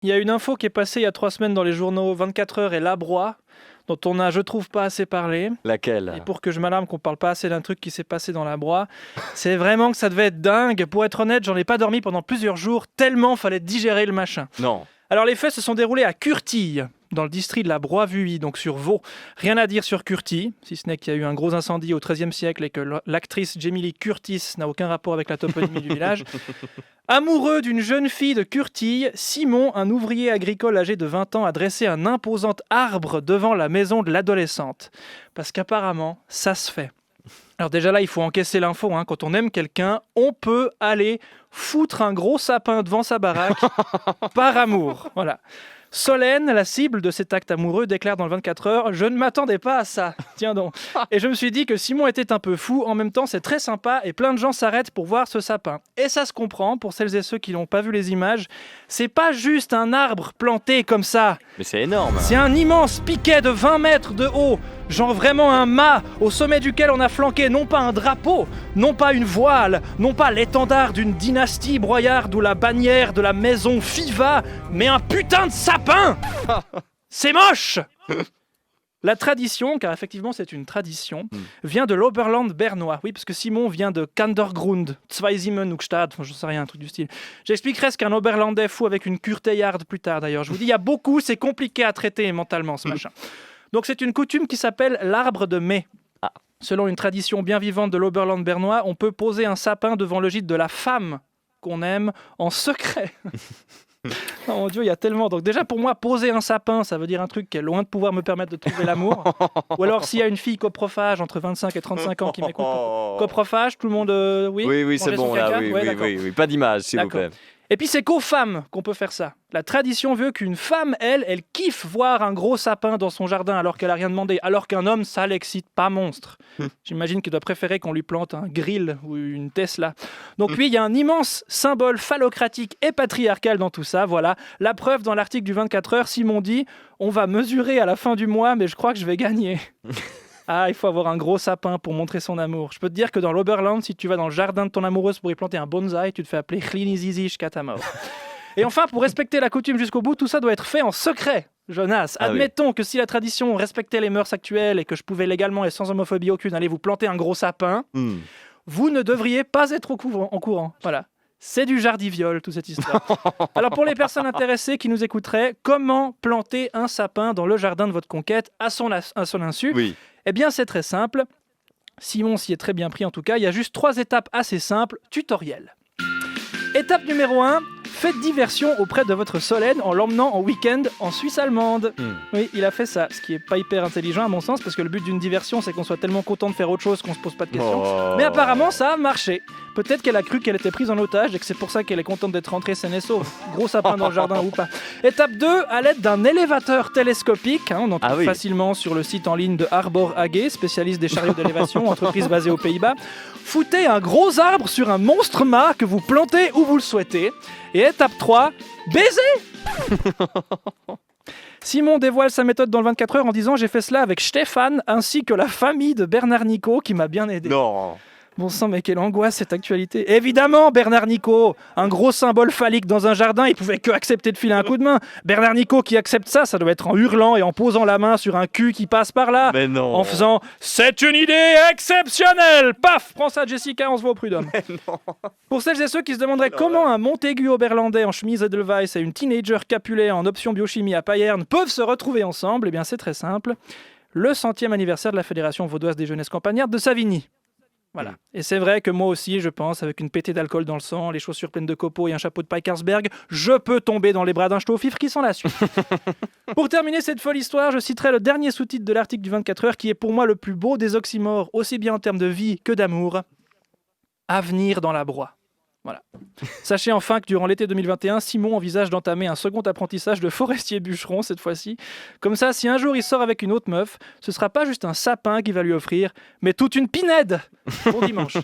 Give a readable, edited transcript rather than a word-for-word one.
Il y a une info qui est passée il y a 3 semaines dans les journaux 24 heures et La Broye, dont on a, je trouve, pas assez parlé. Laquelle ? Et pour que je m'alarme qu'on parle pas assez d'un truc qui s'est passé dans La Broye, c'est vraiment que ça devait être dingue. Pour être honnête, j'en ai pas dormi pendant plusieurs jours, tellement fallait digérer le machin. Non. Alors les faits se sont déroulés à Curtille, dans le district de la Broye-Vuilly, donc sur Vaud. Rien à dire sur Curtille, si ce n'est qu'il y a eu un gros incendie au XIIIe siècle et que l'actrice Jamie Lee Curtis n'a aucun rapport avec la toponymie du village. Amoureux d'une jeune fille de Curtille, Simon, un ouvrier agricole âgé de 20 ans, a dressé un imposant arbre devant la maison de l'adolescente. Parce qu'apparemment, ça se fait. Alors déjà là, il faut encaisser l'info. Quand on aime quelqu'un, on peut aller foutre un gros sapin devant sa baraque par amour. Voilà. Solène, la cible de cet acte amoureux, déclare dans le 24 heures « Je ne m'attendais pas à ça. Tiens donc. » Et je me suis dit que Simon était un peu fou. En même temps, c'est très sympa et plein de gens s'arrêtent pour voir ce sapin. Et ça se comprend, pour celles et ceux qui n'ont pas vu les images. C'est pas juste un arbre planté comme ça. Mais c'est énorme. C'est un immense piquet de 20 mètres de haut. Genre vraiment un mât au sommet duquel on a flanqué non pas un drapeau, non pas une voile, non pas l'étendard d'une dynastie broyarde ou la bannière de la maison Fiva, mais un putain de sapin. C'est moche. La tradition, car effectivement c'est une tradition, vient de l'Oberland bernois. Oui, parce que Simon vient de Kandergrund, Zweisimmenhoekstad, je sais rien, un truc du style. J'expliquerai ce qu'un Oberlandais fou avec une Kurteillarde plus tard d'ailleurs. Je vous dis, il y a beaucoup, c'est compliqué à traiter mentalement ce machin. Donc c'est une coutume qui s'appelle l'arbre de mai. Selon une tradition bien vivante de l'Oberland bernois, on peut poser un sapin devant le gîte de la femme qu'on aime en secret. Oh mon Dieu, il y a tellement. Donc déjà pour moi, poser un sapin, ça veut dire un truc qui est loin de pouvoir me permettre de trouver l'amour. Ou alors s'il y a une fille coprophage entre 25 et 35 ans qui m'écoute, coprophage, tout le monde, oui. Oui, c'est Manger son bon là. caca. Oui, Ouais, oui. Pas d'image, s'il vous D'accord. plaît. Et puis c'est qu'aux femmes qu'on peut faire ça. La tradition veut qu'une femme, elle kiffe voir un gros sapin dans son jardin alors qu'elle a rien demandé, alors qu'un homme, ça l'excite pas monstre. J'imagine qu'il doit préférer qu'on lui plante un grill ou une Tesla. Donc oui, il y a un immense symbole phallocratique et patriarcal dans tout ça, voilà. La preuve dans l'article du 24 heures, Simon dit « On va mesurer à la fin du mois, mais je crois que je vais gagner. » Ah, il faut avoir un gros sapin pour montrer son amour. Je peux te dire que dans l'Oberland, si tu vas dans le jardin de ton amoureuse pour y planter un bonsaï, tu te fais appeler Chlini Zizi jusqu'à ta mort. Et enfin, pour respecter la coutume jusqu'au bout, tout ça doit être fait en secret. Jonas, admettons que si la tradition respectait les mœurs actuelles et que je pouvais légalement et sans homophobie aucune aller vous planter un gros sapin, vous ne devriez pas être au courant. Voilà. C'est du jardiviol, toute cette histoire. Alors pour les personnes intéressées qui nous écouteraient, comment planter un sapin dans le jardin de votre conquête à son insu ? Oui. Eh bien, c'est très simple. Simon s'y est très bien pris en tout cas. Il y a juste 3 étapes assez simples. Tutoriel. Étape numéro 1. Faites diversion auprès de votre Solène en l'emmenant en week-end en Suisse allemande. Oui, il a fait ça, ce qui est pas hyper intelligent à mon sens, parce que le but d'une diversion, c'est qu'on soit tellement content de faire autre chose qu'on se pose pas de questions. Mais apparemment, ça a marché. Peut-être qu'elle a cru qu'elle était prise en otage et que c'est pour ça qu'elle est contente d'être rentrée saine et sauve. Gros sapin dans le jardin ou pas. Étape 2, à l'aide d'un élévateur télescopique, on en trouve facilement sur le site en ligne de Arbor AG, spécialiste des chariots d'élévation, entreprise basée aux Pays-Bas. Foutez un gros arbre sur un monstre mât que vous plantez où vous le souhaitez. Et étape 3, baiser. Simon dévoile sa méthode dans le 24 heures en disant « J'ai fait cela avec Stéphane ainsi que la famille de Bernard Nico qui m'a bien aidé. » Non. Bon sang, mais quelle angoisse cette actualité. Évidemment, Bernard Nico, un gros symbole phallique dans un jardin, il pouvait que accepter de filer un coup de main. Bernard Nico qui accepte ça, ça doit être en hurlant et en posant la main sur un cul qui passe par là. Mais non. En faisant « C'est une idée exceptionnelle !» Paf, prends ça Jessica, on se voit au prud'homme. Pour celles et ceux qui se demanderaient comment un Montaigu oberlandais en chemise Edelweiss et une teenager Capulet en option biochimie à Payerne peuvent se retrouver ensemble, eh bien c'est très simple. Le 100e anniversaire de la Fédération vaudoise des jeunesses campagnardes de Savigny. Voilà. Et c'est vrai que moi aussi, je pense, avec une pétée d'alcool dans le sang, les chaussures pleines de copeaux et un chapeau de Paikersberg, je peux tomber dans les bras d'un ch'to-fifre qui s'en la suit. Pour terminer cette folle histoire, je citerai le dernier sous-titre de l'article du 24 heures qui est pour moi le plus beau des oxymores, aussi bien en termes de vie que d'amour. Avenir dans la broie. Voilà. Sachez enfin que durant l'été 2021, Simon envisage d'entamer un second apprentissage de forestier-bûcheron cette fois-ci. Comme ça, si un jour il sort avec une autre meuf, ce sera pas juste un sapin qu'il va lui offrir, mais toute une pinède. Bon dimanche.